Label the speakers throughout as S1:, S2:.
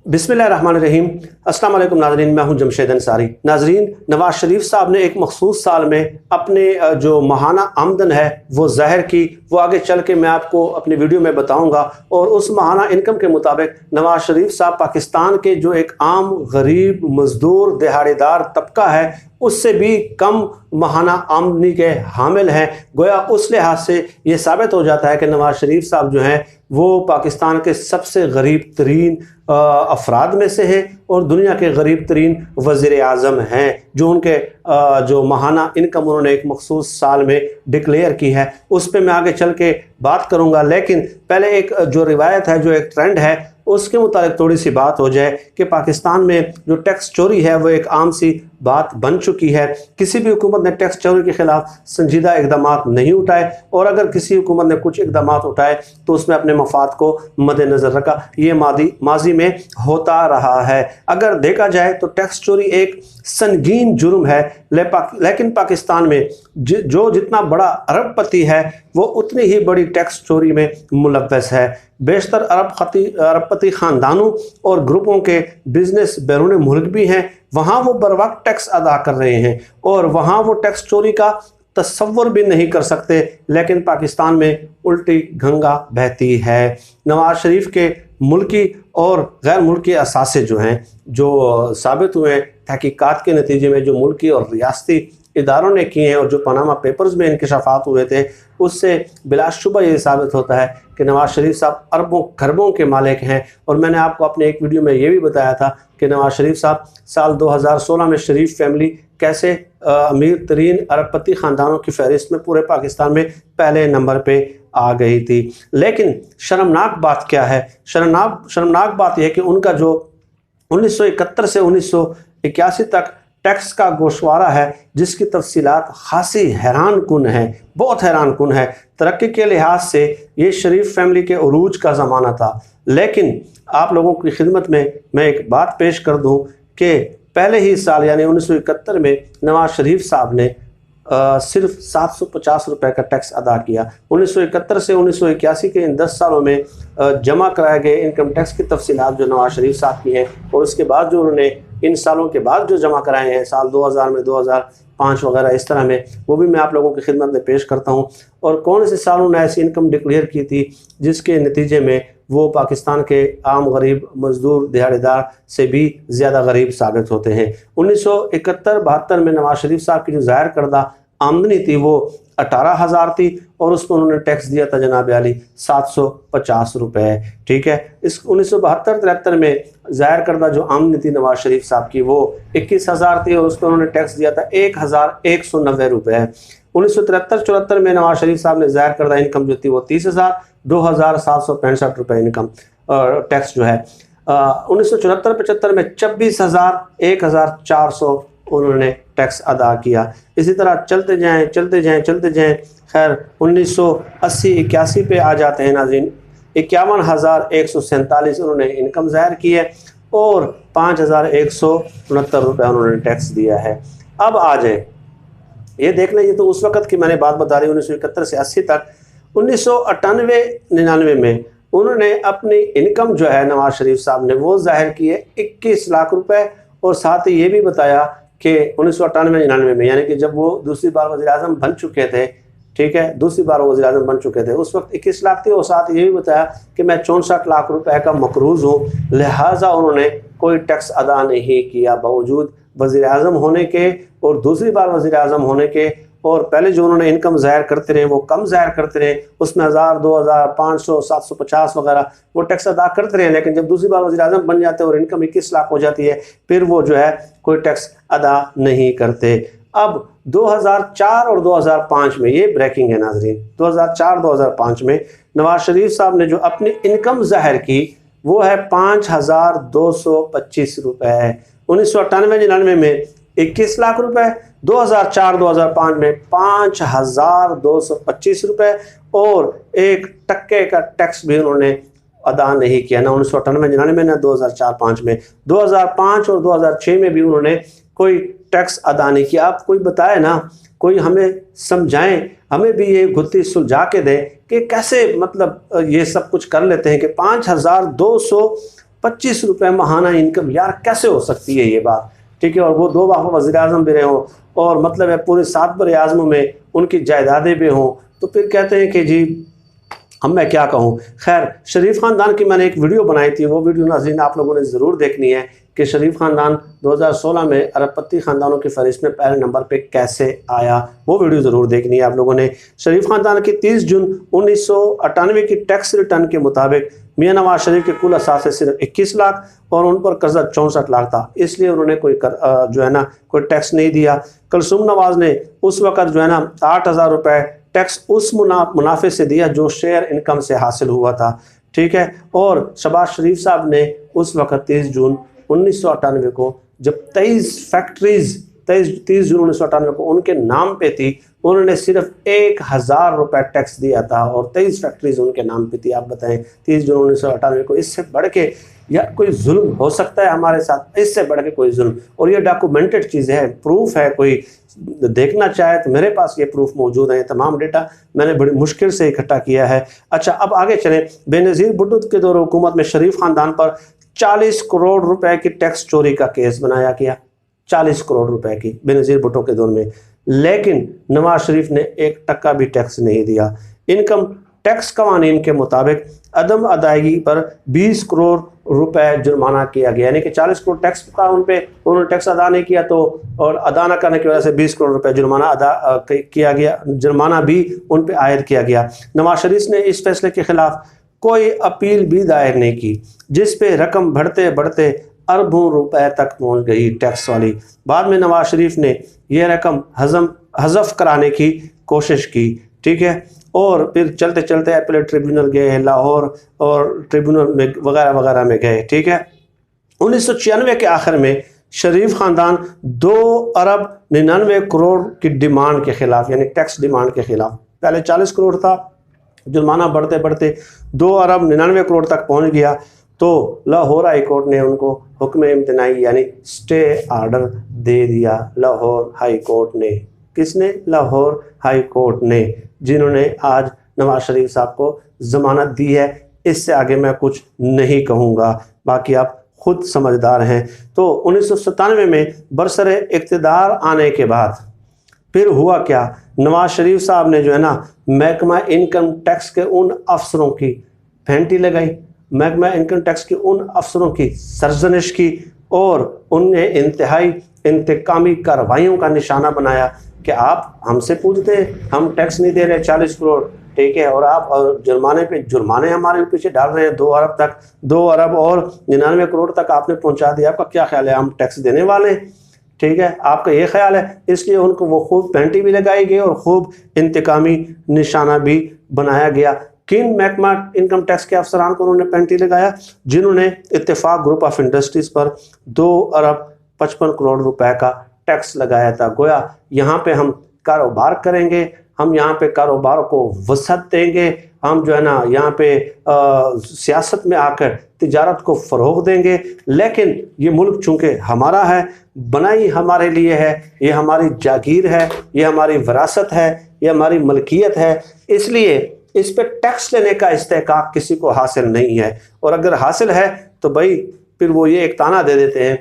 S1: बिस्मिल्लाहिर्रहमानिर्रहीम। अस्सलाम वालेकुम नाज़रीन, मैं हूं जमशेद अंसारी। नाज़रीन, नवाज शरीफ साहब ने एक मखसूस साल में अपने जो माहाना आमदन है वो ज़ाहिर की। वो आगे चल के मैं आपको अपनी वीडियो में बताऊंगा। और उस माहाना इनकम के मुताबिक नवाज शरीफ साहब पाकिस्तान के जो एक आम गरीब मज़दूर दिहाड़ीदार तबका है उससे भी कम माहाना आमदनी के हामिल हैं। गोया उस लिहाज से ये साबित हो जाता है कि नवाज शरीफ साहब जो हैं वो पाकिस्तान के सबसे गरीब तरीन अफराद में से हैं और दुनिया के गरीब तरीन वज़ीर आज़म हैं। जो उनके जो माहाना इनकम उन्होंने एक मखसूस साल में डिक्लेयर की है उस पर मैं आगे चल के बात करूँगा। लेकिन पहले एक जो रिवायत है, जो एक ट्रेंड है, उसके मुताबिक थोड़ी सी बात हो जाए कि पाकिस्तान में जो टैक्स चोरी है वो एक आम सी बात बन चुकी है। किसी भी हुकूमत ने टैक्स चोरी के खिलाफ संजीदा इकदाम नहीं उठाए और अगर किसी हुकूमत ने कुछ इकदाम उठाए तो उसमें अपने मफाद को मद्देनज़र रखा। ये माजी में होता रहा है। अगर देखा जाए तो टैक्स चोरी एक संगीन जुर्म है, लेकिन पाकिस्तान में जो जितना बड़ा अरबपति है वो उतनी ही बड़ी टैक्स चोरी में मुलव्वस है। बेशतर अरबपति ख़ानदानों और ग्रुपों के बिजनेस बैरून मुल्क भी हैं, वहाँ वो बर वक्त टैक्स अदा कर रहे हैं और वहाँ वो टैक्स चोरी का तसव्वुर भी नहीं कर सकते। लेकिन पाकिस्तान में उल्टी गंगा बहती है। नवाज शरीफ के मुल्की और गैर मुल्की असासे जो हैं, जो साबित हुए हैं तहकीकात के नतीजे में, जो मुल्की और रियासती इदारों ने किए हैं और जो पनामा पेपर्स में इंकशाफात हुए थे, उससे बिलाशुबा ये साबित होता है कि नवाज शरीफ साहब अरबों खरबों के मालिक हैं। और मैंने आपको अपने एक वीडियो में ये भी बताया था कि नवाज शरीफ साहब साल 2016 में शरीफ फैमिली कैसे अमीर तरीन अरबपति ख़ानदानों की फहरिस्त में पूरे पाकिस्तान में पहले नंबर पे आ गई थी। लेकिन शर्मनाक बात क्या है? शर्मनाक बात यह है कि उनका जो 1971 से 1981 तक टैक्स का गोशवारा है, जिसकी तफसीलात खासी हैरान कुन है, बहुत हैरान कुन है। तरक्की के लिहाज से ये शरीफ फैमिली के उरूज का ज़माना था। लेकिन आप लोगों की खिदमत में मैं एक बात पेश कर दूं कि पहले ही साल यानी 1971 में नवाज शरीफ साहब ने सिर्फ 750 रुपये का टैक्स अदा किया। 1971 से 1981 के इन 10 सालों में जमा कराए गए इनकम टैक्स की तफसीलात जो नवाज शरीफ साहब की हैं और उसके बाद जो उन्होंने इन सालों के बाद जो जमा कराए हैं साल 2000 में, 2005 वगैरह इस तरह में, वो भी मैं आप लोगों की खिदमत में पेश करता हूँ। और कौन से सालों ने ऐसी इनकम डिक्लेयर की थी जिसके नतीजे में वो पाकिस्तान के आम गरीब मजदूर दिहाड़ीदार से भी ज़्यादा गरीब साबित होते हैं। 1971-72 में नवाज शरीफ साहब की जो ज़ाहिर करदा आमदनी थी वो 18,000 थी और उस पर उन्होंने टैक्स दिया था जनाब आली 750 रुपये। ठीक है। इस 1972-73 में ज़ाहिर करदा जो आमदनी थी नवाज शरीफ साहब की वो 21,000 थी और उस पर उन्होंने टैक्स दिया था 1,190 रुपये। 1973-74 में नवाज शरीफ साहब ने ज़ाहिर करदा इनकम जो थी वो 30,000 2,765 रुपये इनकम टैक्स जो है। 1974-75 में 26,000 1,400 उन्होंने टैक्स अदा किया। इसी तरह चलते जाएं। खैर 1980-81 पे आ जाते हैं नाज़रीन। 51,147 उन्होंने इनकम ज़ाहिर की है और 5,169 रुपये उन्होंने टैक्स दिया है। अब आ जाए, ये देख लें, ये तो उस वक़्त की मैंने बात बता रही, 1971 से 80 तक। 1998-99 में उन्होंने अपनी इनकम जो है नवाज शरीफ साहब ने वो ज़ाहिर की है 21 लाख रुपए। और साथ ही ये भी बताया कि 1998-99 में, यानी कि जब वो दूसरी बार वज़ीर आज़म बन चुके थे, ठीक है, दूसरी बार वज़ीर आज़म बन चुके थे, उस वक्त 21 लाख थी। और साथ ये भी बताया कि मैं 64 लाख रुपए का मकरूज़ हूँ, लिहाजा उन्होंने कोई टैक्स अदा नहीं किया बावजूद वज़ीर आज़म होने के और दूसरी बार वज़ीर आज़म होने के। और पहले जो उन्होंने इनकम ज़ाहिर करते रहे वो कम ज़ाहिर करते रहे, उसमें 1000, 2000, 500, 750 वगैरह वो टैक्स अदा करते रहे। लेकिन जब दूसरी बार वज़ीर आज़म बन जाते हैं और इनकम 21 लाख हो जाती है, फिर वो जो है कोई टैक्स अदा नहीं करते। अब 2004 और 2005 में ये ब्रेकिंग है नाज़रीन। 2004-2005 में नवाज शरीफ साहब ने जो अपनी इनकम ज़ाहिर की वो है 5,225 रुपये। 1998-99 में 21 लाख रुपए, 2004-2005 में 5,225 रुपये और 1% का टैक्स भी उन्होंने अदा नहीं किया, ना 1998-99 में, ना 2004-05 में। 2005 और 2006 में भी उन्होंने कोई टैक्स अदा नहीं किया। आप कोई बताए ना, कोई हमें समझाएं, हमें भी ये गुत्थी सुलझा के दें कि कैसे मतलब ये सब कुछ कर लेते हैं कि 25 रुपये माहाना इनकम, यार कैसे हो सकती है ये बात, ठीक है। और वो 2 बार वज़ीर आज़म भी रहे हों और मतलब है पूरे 7 बड़े आज़मों में उनकी जायदादें भी हों, तो फिर कहते हैं कि जी हम मैं क्या कहूँ। खैर, शरीफ ख़ानदान की मैंने एक वीडियो बनाई थी, वो वीडियो नाज़रीन आप लोगों ने ज़रूर देखनी है कि शरीफ ख़ानदान 2016 में अरबपति ख़ानदानों की फहरिस्त में पहले नंबर पे कैसे आया, वो वीडियो ज़रूर देखनी है आप लोगों ने। शरीफ ख़ानदान की 30 जून 1998 की टैक्स रिटर्न के मुताबिक मियाँ नवाज शरीफ के कुल असासे सिर्फ 21 लाख और उन पर कर्जा 64 लाख था, इसलिए उन्होंने कोई जो है ना कोई टैक्स नहीं दिया। कलसूम नवाज ने उस वक़्त जो है ना 8000 रुपये टैक्स उस मुनाफे से दिया जो शेयर इनकम से हासिल हुआ था, ठीक है। और शहबाज शरीफ साहब ने उस वक़्त 30 जून 1998 को जब 23 फैक्ट्रीज़ 30 जून 1998 को उनके नाम पे थी, उन्होंने सिर्फ 1000 रुपये टैक्स दिया था और 23 फैक्ट्रीज उनके नाम पे थी। आप बताएं 30 जून 1998 को इससे बढ़ के या कोई जुल्म हो सकता है हमारे साथ, इससे बढ़ के कोई जुल्म। और ये डॉक्यूमेंटेड चीज़ है, प्रूफ है, कोई देखना चाहे तो मेरे पास ये प्रूफ मौजूद है। तमाम डेटा मैंने बड़ी मुश्किल से इकट्ठा किया है। अच्छा, अब आगे चलें। बेनज़ीर भुट्टो के दौर हुकूमत में शरीफ ख़ानदान पर 40 करोड़ रुपए की टैक्स चोरी का केस बनाया गया, 40 करोड़ रुपए की बेनज़ीर भुट्टो के दौर में, लेकिन नवाज शरीफ ने 1 टका भी टैक्स नहीं दिया। इनकम टैक्स कवानीन के मुताबिक अदम अदायगी पर 20 करोड़ रुपए जुर्माना किया गया, यानी कि 40 करोड़ टैक्स था उन पे, उन्होंने टैक्स अदा नहीं किया तो और अदा न करने की वजह से 20 करोड़ रुपए जुर्माना अदा किया गया, जुर्माना भी उन पे आयद किया गया। नवाज शरीफ ने इस फैसले के खिलाफ कोई अपील भी दायर नहीं की, जिस पे रकम बढ़ते बढ़ते अरबों रुपए तक पहुंच गई टैक्स वाली। बाद में नवाज शरीफ ने यह रकम हज़फ कराने की कोशिश की, ठीक है। और फिर चलते चलते अपीलेट ट्रिब्यूनल गए, लाहौर और ट्रिब्यूनल में वगैरह वगैरह में गए, ठीक है। 1996 के आखिर में शरीफ ख़ानदान 2 अरब 99 करोड़ की डिमांड के खिलाफ, यानी टैक्स डिमांड के खिलाफ, पहले 40 करोड़ था, जुर्माना बढ़ते बढ़ते 2 अरब 99 करोड़ तक पहुंच गया, तो लाहौर हाई कोर्ट ने उनको हुक्म इम्तनाई यानी स्टे ऑर्डर दे दिया। लाहौर हाई कोर्ट ने, किसने? लाहौर हाई कोर्ट ने, जिन्होंने आज नवाज शरीफ साहब को ज़मानत दी है। इससे आगे मैं कुछ नहीं कहूँगा, बाकी आप खुद समझदार हैं। तो 1997 में बरसरे इक़्तिदार आने के बाद फिर हुआ क्या? नवाज शरीफ साहब ने जो है ना महकमा इनकम टैक्स के उन अफसरों की फेंटी लगाई, महकमा इनकम टैक्स के उन अफसरों की सरजनिश की और उन्हें इंतहाई इंतकामी कार्रवाइयों का निशाना बनाया कि आप हमसे पूछते हैं, हम टैक्स नहीं दे रहे 40 करोड़, ठीक है, और आप जुर्माने पे जुर्माने हमारे पीछे डाल रहे हैं 2 अरब तक, 2 अरब और 99 करोड़ तक आपने पहुंचा दिया। आपका क्या ख्याल है, हम टैक्स देने वाले हैं? ठीक है, आपका ये ख्याल है। इसलिए उनको वो खूब पेंटी भी लगाई गई और खूब इंतकामी निशाना भी बनाया गया। किन महकमा इनकम टैक्स के अफसरान को उन्होंने पेंटी लगाया? जिन्होंने इत्तेफाक ग्रुप ऑफ इंडस्ट्रीज पर 2 अरब 55 करोड़ रुपए का टैक्स लगाया था। गोया यहाँ पे हम कारोबार करेंगे, हम यहाँ पे कारोबार को वसअत देंगे, हम जो है ना यहाँ पे सियासत में आकर तिजारत को फ़रोग़ देंगे। लेकिन ये मुल्क चूँकि हमारा है, बनाई हमारे लिए है, ये हमारी जागीर है, ये हमारी विरासत है, ये हमारी मलकियत है, इसलिए इस पे टैक्स लेने का इस्तेहकाक किसी को हासिल नहीं है। और अगर हासिल है तो भाई फिर वो ये एक ताना दे देते हैं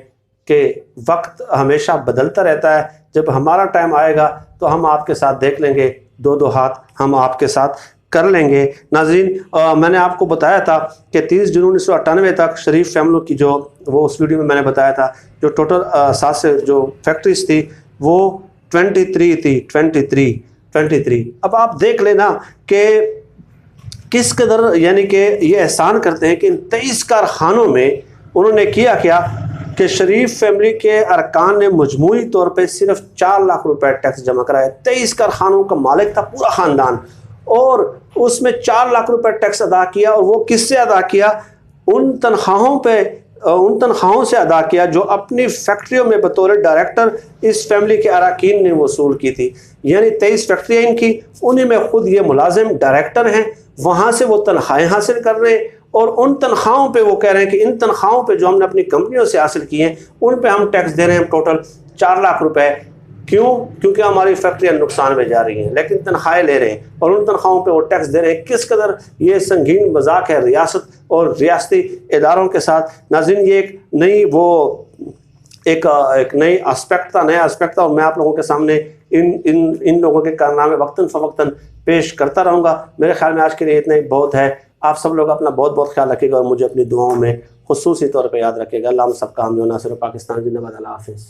S1: कि वक्त हमेशा बदलता रहता है, जब हमारा टाइम आएगा तो हम आपके साथ देख लेंगे, 2-2 हाथ हम आपके साथ कर लेंगे। नाज़रीन, मैंने आपको बताया था कि 30 जून 1998 तक शरीफ फैमिली की जो वो उस वीडियो में मैंने बताया था जो टोटल 7 से जो फैक्ट्रीज थी वो 23 थी, 23। अब आप देख लेना कि किस कदर यानी कि ये एहसान करते हैं कि इन 23 कारखानों में उन्होंने किया क्या कि शरीफ फैमिली के अरकान ने मजमूई तौर पे सिर्फ 4 लाख रुपए टैक्स जमा कराया। 23 कारखानों का मालिक था पूरा ख़ानदान, और उसमें 4 लाख रुपए टैक्स अदा किया। और वो किससे अदा किया? उन तनख्वाहों से अदा किया जो अपनी फैक्ट्रियों में बतौर डायरेक्टर इस फैमिली के अरकान ने वसूल की थी। यानी 23 फैक्ट्रियाँ इनकी, उन्हीं में खुद ये मुलाजिम डायरेक्टर हैं, वहाँ से वो तनख्वाहें हासिल कर रहे हैं और उन तनख्वाहों पे वो कह रहे हैं कि इन तनख्वाहों पे जो हमने अपनी कंपनियों से हासिल की हैं उन पे हम टैक्स दे रहे हैं टोटल 4 लाख रुपए क्यों? क्योंकि हमारी फैक्ट्रियाँ नुकसान में जा रही हैं लेकिन तनख्वाहें ले रहे हैं और उन तनख्वाहों पे वो टैक्स दे रहे हैं। किस कदर ये संगीन मजाक है रियासत और रियासती इदारों के साथ। नाज़रीन, ये एक नई एस्पेक्ट था, नया एस्पेक्ट था और मैं आप लोगों के सामने इन लोगों के कारनामे वक्तन फ़वक्तन पेश करता रहूँगा। मेरे ख्याल में आज के लिए इतना ही बहुत है। आप सब लोग अपना बहुत बहुत ख्याल रखिएगा और मुझे अपनी दुआओं में खुसूसी तौर पर याद रखिएगा। अल्लाह हम सब का हम जो नासिर पाकिस्तान जिंदाबाद। अल्लाह हाफ़िज़।